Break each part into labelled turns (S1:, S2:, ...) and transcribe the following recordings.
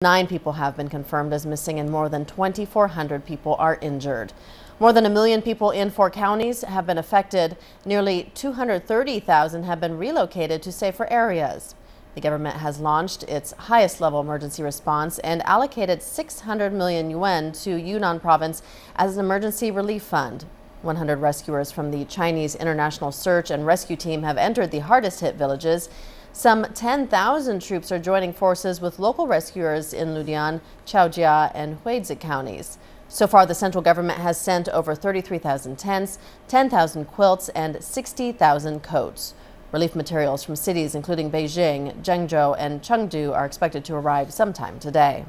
S1: 9 people have been confirmed as missing and more than 2,400 people are injured. More than 1 million people in 4 counties have been affected. Nearly 230,000 have been relocated to safer areas. The government has launched its highest level emergency response and allocated 600 million yuan to Yunnan Province as an emergency relief fund. 100 rescuers from the Chinese International Search and Rescue Team have entered the hardest hit villages. Some 10,000 troops are joining forces with local rescuers in Ludian, Chaojia, and Huizhi counties. So far, the central government has sent over 33,000 tents, 10,000 quilts, and 60,000 coats. Relief materials from cities including Beijing, Zhengzhou, and Chengdu are expected to arrive sometime today.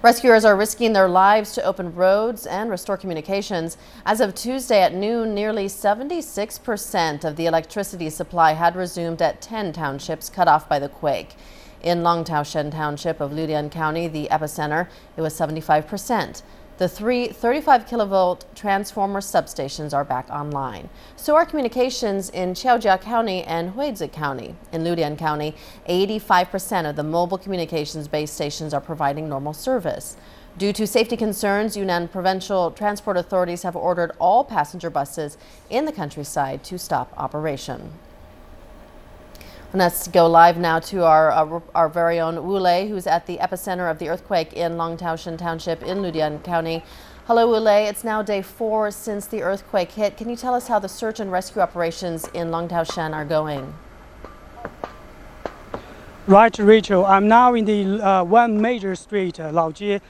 S1: Rescuers are risking their lives to open roads and restore communications. As of Tuesday at noon, nearly 76% of the electricity supply had resumed at 10 townships cut off by the quake. In Langtaoshan Township of Ludian County, the epicenter, it was 75%. The 3 35-kilovolt transformer substations are back online. So are communications in Chaojia County and Huizhi County. In Ludian County, 85% of the mobile communications base stations are providing normal service. Due to safety concerns, Yunnan Provincial Transport Authorities have ordered all passenger buses in the countryside to stop operation. Let's go live now to our very own Wu Lei, who's at the epicenter of the earthquake in Langtaoshan Township in Ludian County. Hello, Wu Lei. It's now day 4 since the earthquake hit. Can you tell us how the search and rescue operations in Langtaoshan are going?
S2: Right, Rachel. I'm now in the one major street, Laojie,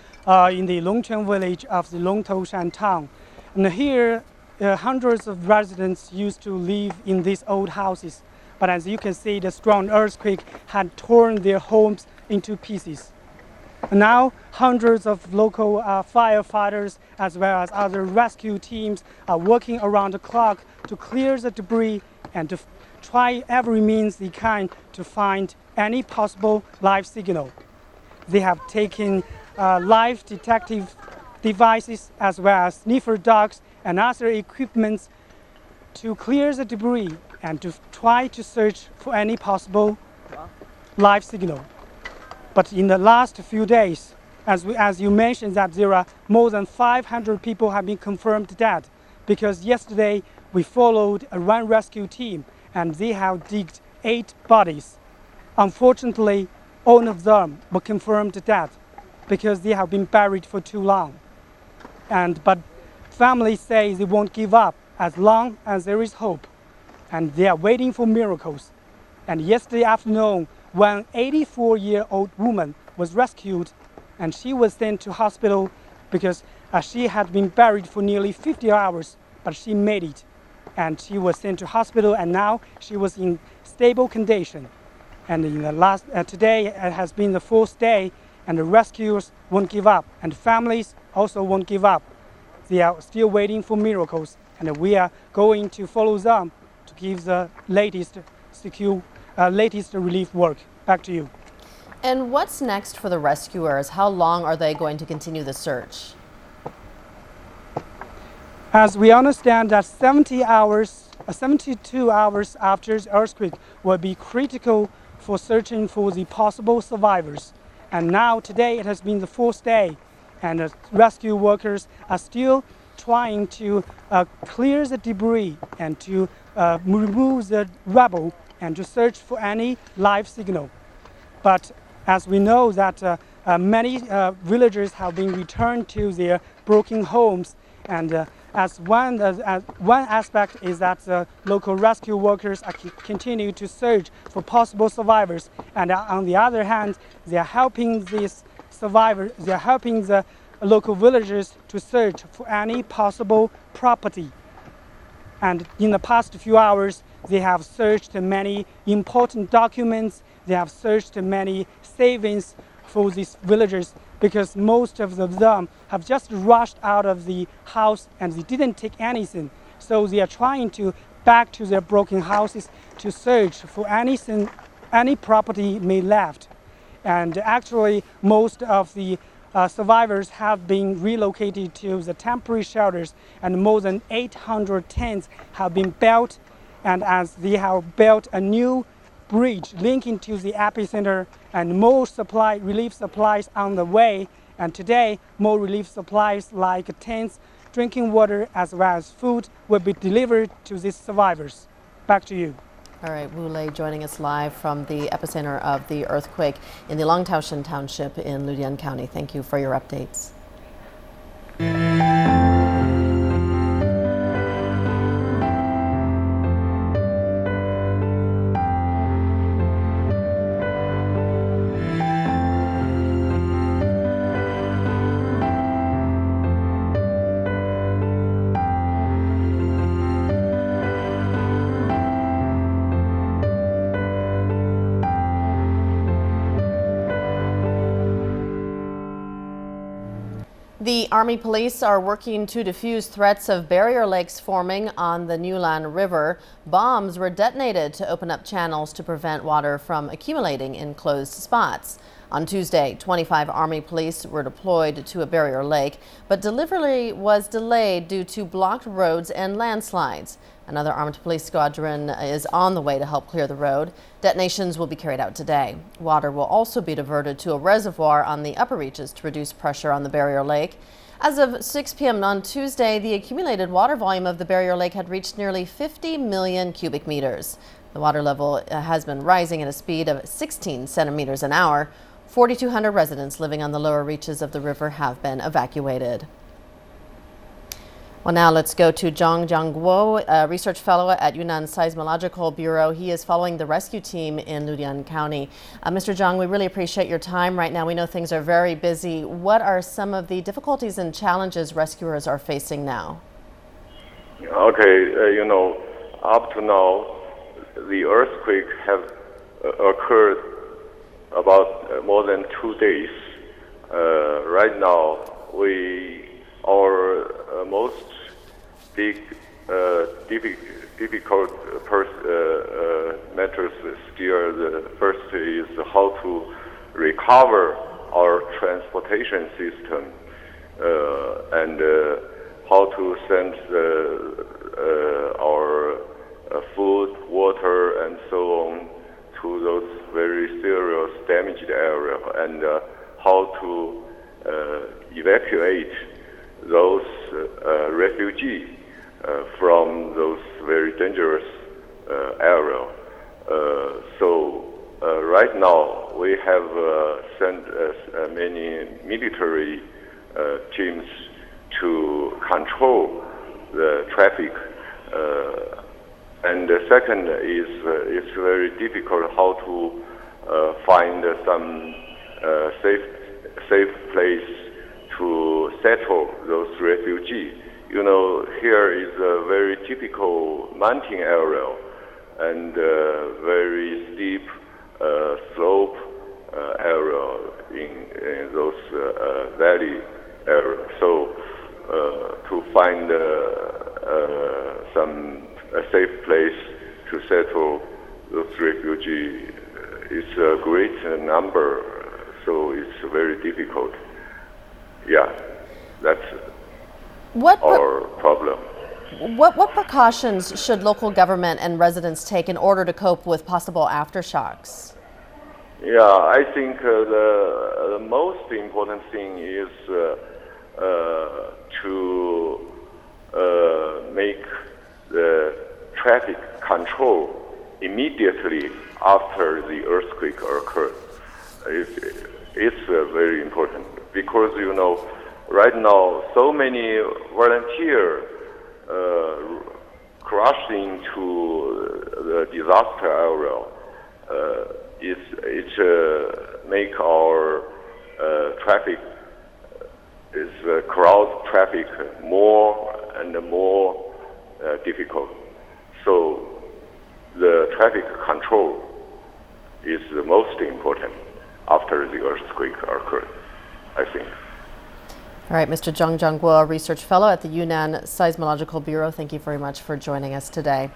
S2: in the Longquan village of the Langtaoshan town. And here, hundreds of residents used to live in these old houses. But as you can see, the strong earthquake had torn their homes into pieces. Now, hundreds of local firefighters as well as other rescue teams are working around the clock to clear the debris and to try every means they can to find any possible life signal. They have taken life detective devices as well as sniffer dogs and other equipment to clear the debris and to try to search for any possible life signal. But in the last few days, as you mentioned, that there are more than 500 people have been confirmed dead, because yesterday we followed one rescue team and they have digged 8 bodies. Unfortunately, all of them were confirmed dead because they have been buried for too long. But families say they won't give up as long as there is hope. And they are waiting for miracles. And yesterday afternoon, one 84-year-old woman was rescued, and she was sent to hospital because she had been buried for nearly 50 hours, but she made it. And she was sent to hospital, and now she was in stable condition. And in the today it has been the 4th day, and the rescuers won't give up, and families also won't give up. They are still waiting for miracles, and we are going to follow them to give the latest relief work. Back to you.
S1: And what's next for the rescuers? How long are they going to continue the search?
S2: As we understand that 72 hours after the earthquake will be critical for searching for the possible survivors. And now today it has been the 4th day, and the rescue workers are still trying to clear the debris and to remove the rubble and to search for any life signal. But as we know that many villagers have been returned to their broken homes, and as one aspect is that the local rescue workers are continue to search for possible survivors, and on the other hand, they are helping these survivors. They are helping the local villagers to search for any possible property. And in the past few hours, they have searched many important documents. They have searched many savings for these villagers, because most of them have just rushed out of the house and they didn't take anything. So they are trying to back to their broken houses to search for anything, any property may left. And actually, most of the survivors have been relocated to the temporary shelters, and more than 800 tents have been built. And as they have built a new bridge linking to the epicenter, and more relief supplies on the way. And today, more relief supplies like tents, drinking water, as well as food will be delivered to these survivors. Back to you.
S1: All right, Wu Lei joining us live from the epicenter of the earthquake in the Longtaoshan Township in Ludian County. Thank you for your updates. The Army police are working to defuse threats of barrier lakes forming on the Yunnan River. Bombs were detonated to open up channels to prevent water from accumulating in closed spots. On Tuesday, 25 Army police were deployed to a barrier lake, but delivery was delayed due to blocked roads and landslides. Another armed police squadron is on the way to help clear the road. Detonations will be carried out today. Water will also be diverted to a reservoir on the upper reaches to reduce pressure on the barrier lake. As of 6 p.m. on Tuesday, the accumulated water volume of the barrier lake had reached nearly 50 million cubic meters. The water level has been rising at a speed of 16 centimeters an hour. 4,200 residents living on the lower reaches of the river have been evacuated. Well, now let's go to Zhang Jiangguo, a research fellow at Yunnan Seismological Bureau. He is following the rescue team in Ludian County. Mr. Zhang, we really appreciate your time right now. We know things are very busy. What are some of the difficulties and challenges rescuers are facing now?
S3: Okay, up to now, the earthquake has occurred about more than 2 days. Right now, our most difficult matters still, the first is how to recover our transportation system and how to send our food, water, and so on to those very serious damaged areas, and how to evacuate those refugees from those very dangerous areas. So right now we have sent many military teams to control the traffic. And the second is it's very difficult how to find some safe place to settle those refugees. Here is a very typical mountain area and very steep slope area in those valley areas. So to find a safe place to settle those refugees is a great number, so it's very difficult. Yeah, that's our problem.
S1: What precautions should local government and residents take in order to cope with possible aftershocks?
S3: Yeah, I think the most important thing is to make the traffic control immediately after the earthquake occurred. It's very important because, right now so many volunteers crashed into the disaster area. It make our traffic crowd traffic more and more difficult. So the traffic control is the most important after the earthquake occurred, I think.
S1: All right, Mr. Zhang Jiangguo, a research fellow at the Yunnan Seismological Bureau, thank you very much for joining us today.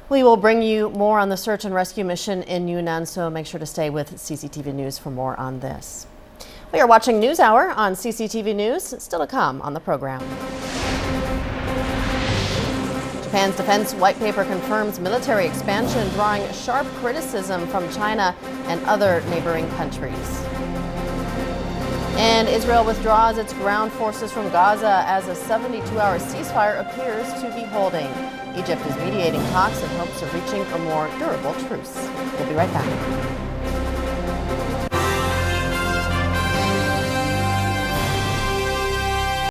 S1: We will bring you more on the search and rescue mission in Yunnan, so make sure to stay with CCTV News for more on this. We are watching NewsHour on CCTV News, still to come on the program. Japan's defense white paper confirms military expansion, drawing sharp criticism from China and other neighboring countries. And Israel withdraws its ground forces from Gaza as a 72-hour ceasefire appears to be holding. Egypt is mediating talks in hopes of reaching a more durable truce. We'll be right back.